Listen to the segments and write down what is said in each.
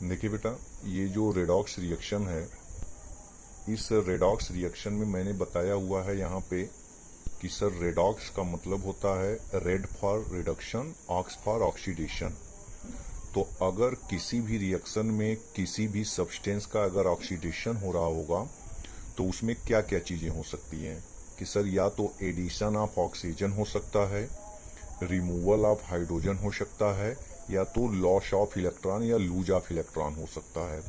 देखिए बेटा, ये जो रेडॉक्स रिएक्शन है, इस रेडॉक्स रिएक्शन में मैंने बताया हुआ है यहाँ पे कि सर रेडॉक्स का मतलब होता है red for reduction, ox for oxidation. तो अगर किसी भी रिएक्शन में किसी भी सब्सटेंस का अगर ऑक्सीडेशन हो रहा होगा तो उसमें क्या क्या चीजें हो सकती हैं कि सर या तो एडिशन ऑफ ऑक्सीजन हो सकता है, रिमूवल ऑफ हाइड्रोजन हो सकता है, या तो लॉस ऑफ इलेक्ट्रॉन या लूज ऑफ इलेक्ट्रॉन हो सकता है।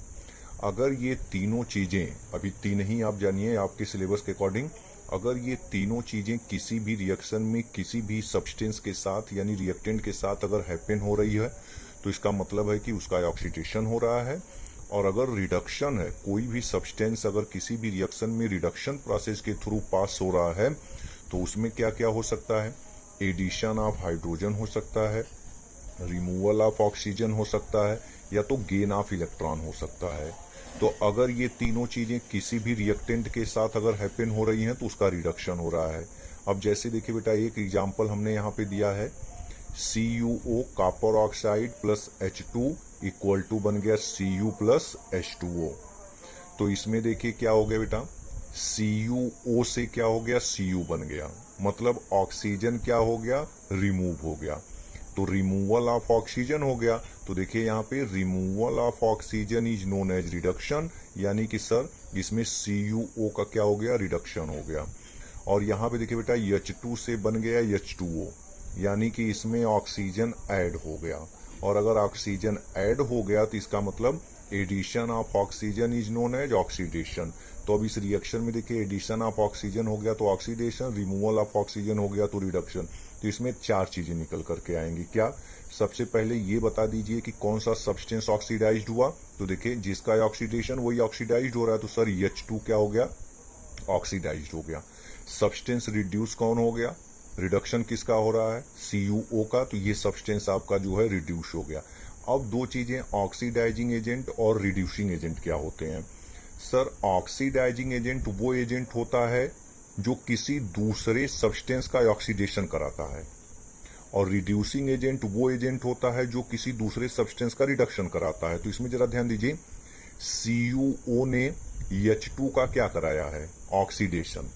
अगर ये तीनों चीजें, अभी तीन ही आप जानिए आपके सिलेबस के अकॉर्डिंग, अगर ये तीनों चीजें किसी भी रिएक्शन में किसी भी सब्सटेंस के साथ यानी रिएक्टेंट के साथ अगर हैपन हो रही है तो इसका मतलब है कि उसका ऑक्सीडेशन हो रहा है। और अगर रिडक्शन है, कोई भी सब्सटेंस अगर किसी भी रिएक्शन में रिडक्शन प्रोसेस के थ्रू पास हो रहा है तो उसमें क्या क्या हो सकता है, एडिशन ऑफ हाइड्रोजन हो सकता है, रिमूवल ऑफ ऑक्सीजन हो सकता है, या तो गेन ऑफ इलेक्ट्रॉन हो सकता है। तो अगर ये तीनों चीजें किसी भी रिएक्टेंट के साथ अगर हैपन हो रही हैं तो उसका रिडक्शन हो रहा है। अब जैसे देखिए बेटा, एक एग्जांपल हमने यहाँ पे दिया है, CuO copper oxide plus H2 equal to बन गया Cu प्लस H2O। तो इसमें देखिए क्या हो गया बेटा, CuO से क्या हो गया, Cu बन गया, मतलब ऑक्सीजन क्या हो गया, रिमूव हो गया। तो रिमूवल ऑफ ऑक्सीजन हो गया। तो देखिए यहाँ पे removal of oxygen is known as reduction, यानी कि सर इसमें CuO का क्या हो गया, रिडक्शन हो गया। और यहाँ पे देखिए बेटा H2 से बन गया H2O, यानी कि इसमें ऑक्सीजन ऐड हो गया। और अगर ऑक्सीजन ऐड हो गया तो इसका मतलब addition of oxygen is known as oxidation. तो अब इस रिएक्शन में देखिए एडिशन ऑफ ऑक्सीजन हो गया तो ऑक्सीडेशन, रिमूवल ऑफ ऑक्सीजन हो गया तो रिडक्शन। तो इसमें चार चीजें निकल करके आएंगी। क्या, सबसे पहले ये बता दीजिए कि कौन सा सब्सटेंस ऑक्सीडाइज्ड हुआ। तो देखिए जिसका ऑक्सीडेशन वही ऑक्सीडाइज्ड हो रहा है, तो सर H2 क्या हो गया, ऑक्सीडाइज्ड हो गया। सब्सटेंस रिड्यूस कौन हो गया, रिडक्शन किसका हो रहा है, CuO का, तो ये सब्सटेंस आपका जो है रिड्यूस हो गया। अब दो चीजें, ऑक्सीडाइजिंग एजेंट और रिड्यूसिंग एजेंट क्या होते हैं। सर ऑक्सीडाइजिंग एजेंट वो एजेंट होता है जो किसी दूसरे सब्सटेंस का ऑक्सीडेशन कराता है, और रिड्यूसिंग एजेंट वो एजेंट होता है जो किसी दूसरे सब्सटेंस का रिडक्शन कराता है। तो इसमें जरा ध्यान दीजिए, CuO ने H2 का क्या कराया है, ऑक्सीडेशन।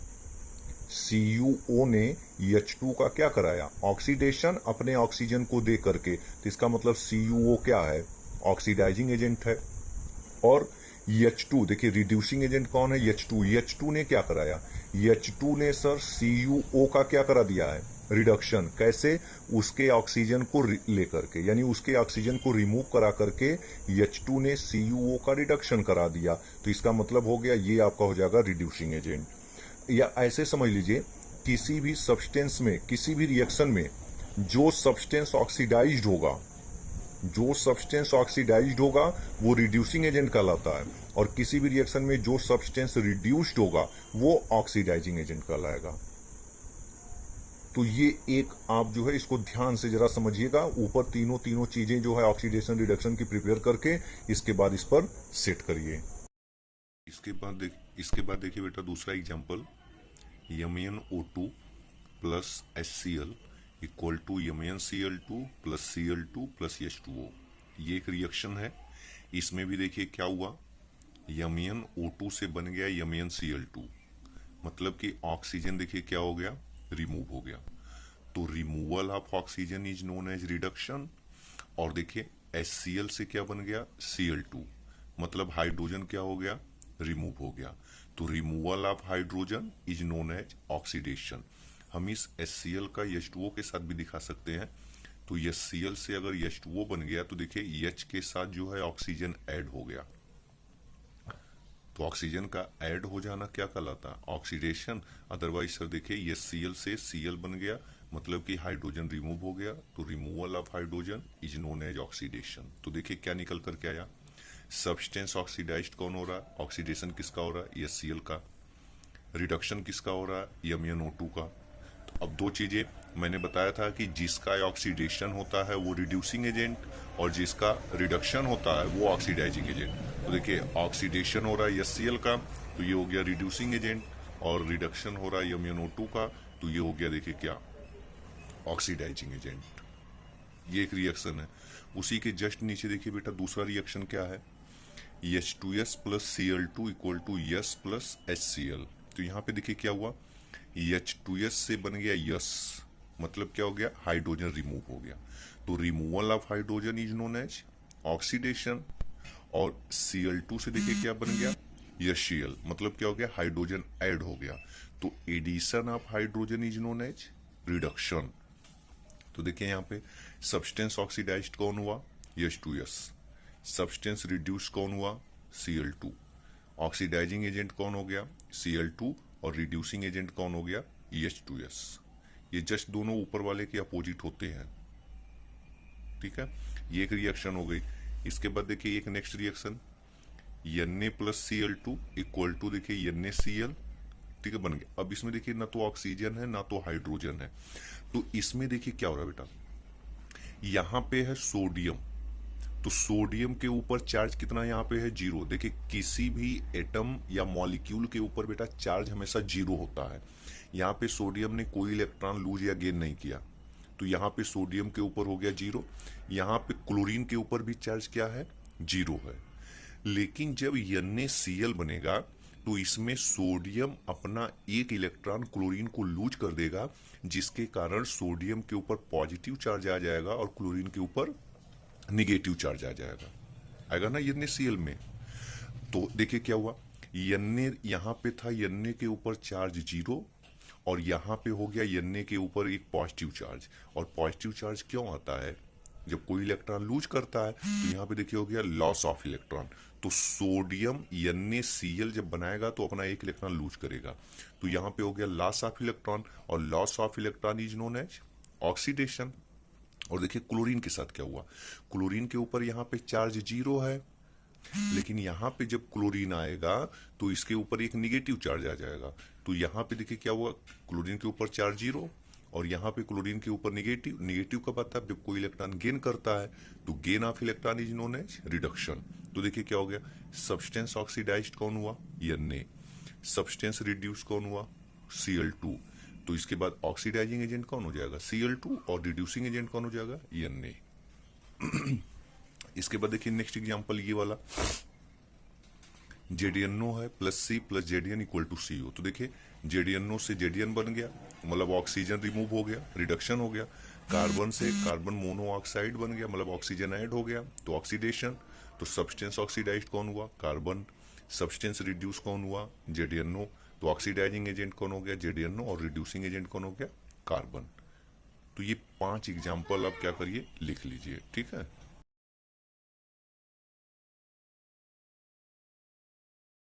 CuO ने H2 का क्या कराया, ऑक्सीडेशन, अपने ऑक्सीजन को दे करके। तो इसका मतलब CuO क्या है, ऑक्सीडाइजिंग एजेंट है। और H2 देखिए रिड्यूसिंग एजेंट कौन है, H2 ने क्या कराया, H2 ने सर CuO का क्या करा दिया है, रिडक्शन। कैसे, उसके ऑक्सीजन को लेकर के, यानी उसके ऑक्सीजन को रिमूव करा करके H2 ने CuO का रिडक्शन करा दिया। तो इसका मतलब हो गया ये आपका हो जाएगा रिड्यूसिंग एजेंट। या ऐसे समझ लीजिए, किसी भी सब्सटेंस में, किसी भी रिएक्शन में जो सब्सटेंस ऑक्सीडाइज्ड होगा, जो सब्सटेंस ऑक्सीडाइज्ड होगा वो रिड्यूसिंग एजेंट कहलाता है, और किसी भी रिएक्शन में जो सब्सटेंस रिड्यूस्ड होगा वो ऑक्सीडाइजिंग एजेंट कहलाएगा। तो ये एक आप जो है इसको ध्यान से जरा समझिएगा, ऊपर तीनों चीजें जो है ऑक्सीडेशन रिडक्शन की प्रिपेयर करके इसके बाद इस पर सेट करिए। इसके बाद देखिए बेटा दूसरा example, MnO2 plus HCl equal to MnCl2 plus Cl2 plus H2O। ये एक रिएक्शन है। इसमें भी देखिए क्या हुआ, MnO2 से बन गया MnCl2, मतलब कि ऑक्सीजन देखिए क्या हो गया, रिमूव हो गया। तो removal of oxygen is known as reduction. और देखिए HCl से क्या बन गया, Cl2, मतलब हाइड्रोजन क्या हो गया, रिमूव हो गया। तो removal of hydrogen is known as oxidation. हम इस HCl का H2O के साथ भी दिखा सकते हैं। तो HCl से अगर H2O बन गया तो देखिए H के साथ जो है ऑक्सीजन ऐड हो गया। तो ऑक्सीजन का ऐड हो जाना क्या कहलाता है, ऑक्सीडेशन। अदरवाइज सर देखिए HCl से Cl बन गया, मतलब कि हाइड्रोजन रिमूव हो गया। तो removal of hydrogen is known as oxidation. तो देखिए क्या निकल करके आया, सब्सटेंस ऑक्सीडाइज्ड कौन हो रहा है, ऑक्सीडेशन किसका हो रहा है, HCl का। रिडक्शन किसका हो रहा है, MnO2 का। तो अब दो चीजें मैंने बताया था कि जिसका ऑक्सीडेशन होता है वो रिड्यूसिंग एजेंट, और जिसका रिडक्शन होता है वो ऑक्सीडाइजिंग एजेंट। तो देखिए ऑक्सीडेशन हो रहा है HCl का, तो ये हो गया रिड्यूसिंग एजेंट, और रिडक्शन हो रहा है MnO2 का, तो ये हो गया देखिए क्या, ऑक्सीडाइजिंग एजेंट। ये एक रिएक्शन है। उसी के जस्ट नीचे देखिए बेटा दूसरा रिएक्शन क्या है, H2S plus Cl2 equal to S plus HCl। तो यहाँ पे देखिए क्या हुआ, H2S से बन गया यस, मतलब क्या हो गया, हाइड्रोजन रिमूव हो गया। तो removal of hydrogen is known as oxidation. और Cl2 से देखिए क्या बन गया, HCl, मतलब क्या हो गया, हाइड्रोजन ऐड हो गया। तो addition of hydrogen is known as reduction. तो देखिए यहाँ पे सब्सटेंस ऑक्सीडाइज्ड कौन हुआ, H2S। सब्सटेंस रिड्यूस कौन हुआ, Cl2। ऑक्सीडाइजिंग एजेंट कौन हो गया, Cl2, और रिड्यूसिंग एजेंट कौन हो गया, H2S। ये जस्ट दोनों ऊपर वाले के अपोजिट होते हैं, ठीक है। ये एक रिएक्शन हो गई। इसके बाद देखिए एक next reaction, Na plus Cl2 equal to देखिए NaCl, ठीक है, बन गया। अब इसमें देखिए ना तो ऑक्सीजन है ना तो हाइड्रोजन है। तो इसमें देखिए क्या हो रहा है बेटा, यहां पे है सोडियम, तो सोडियम के ऊपर चार्ज कितना यहाँ पे है, 0। देखिए किसी भी एटम या मॉलिक्यूल के ऊपर बेटा चार्ज हमेशा 0 होता है। यहाँ पे सोडियम ने कोई इलेक्ट्रॉन लूज या गेन नहीं किया, तो यहाँ पे सोडियम के ऊपर हो गया 0। यहाँ पे क्लोरीन के ऊपर भी चार्ज क्या है, 0 है। लेकिन जब NaCl बनेगा तो इसमें सोडियम अपना एक इलेक्ट्रॉन क्लोरीन को लूज कर देगा, जिसके कारण सोडियम के ऊपर पॉजिटिव चार्ज आ जाएगा और क्लोरीन के ऊपर निगेटिव चार्ज आ जाएगा, आएगा ना NaCl में। तो देखिए क्या हुआ, यहाँ पे था Na के ऊपर चार्ज 0, और यहाँ पे हो गया Na के ऊपर एक पॉजिटिव चार्ज। और पॉजिटिव चार्ज क्यों आता है, जब कोई इलेक्ट्रॉन लूज करता है तो यहाँ पे देखिए हो गया लॉस ऑफ इलेक्ट्रॉन। तो सोडियम NaCl जब बनाएगा तो अपना एक इलेक्ट्रॉन लूज करेगा, तो यहाँ पे हो गया लॉस ऑफ इलेक्ट्रॉन, और loss of electron is known as oxidation. और देखिए क्लोरीन के साथ क्या हुआ, क्लोरीन के ऊपर यहाँ पे चार्ज 0 है, लेकिन यहाँ पे जब क्लोरीन आएगा तो इसके ऊपर एक निगेटिव चार्ज आ जाएगा। तो यहाँ पे देखिए क्या हुआ, क्लोरीन के ऊपर चार्ज 0, और यहाँ पे क्लोरीन के ऊपर निगेटिव। निगेटिव कब आता है, जब कोई इलेक्ट्रॉन गेन करता है, तो gain of electron is known as reduction. तो देखिए क्या हो गया, सब्सटेंस ऑक्सीडाइज्ड कौन हुआ, Na। सब्सटेंस रिड्यूस कौन हुआ, Cl2। तो इसके बाद ऑक्सीडाइजिंग एजेंट कौन हो जाएगा, Cl2, और रिड्यूसिंग एजेंट कौन हो जाएगा, Na। इसके बाद देखिए नेक्स्ट एग्जांपल ये वाला, ZnO है plus C plus Zn equal to CO। तो देखिए ZnO से Zn बन गया, मतलब ऑक्सीजन रिमूव हो गया, रिडक्शन हो गया। कार्बन से कार्बन मोनोऑक्साइड बन गया, मतलब ऑक्सीजन ऐड हो गया, तो ऑक्सीडेशन। तो सब्सटेंस ऑक्सीडाइज्ड कौन हुआ, कार्बन। सब्सटेंस रिड्यूस कौन हुआ, ZnO। तो ऑक्सीडाइजिंग एजेंट कौन हो गया, ZnO, और रिड्यूसिंग एजेंट कौन हो गया, कार्बन। तो ये 5 एग्जाम्पल आप क्या करिए, लिख लीजिए, ठीक है।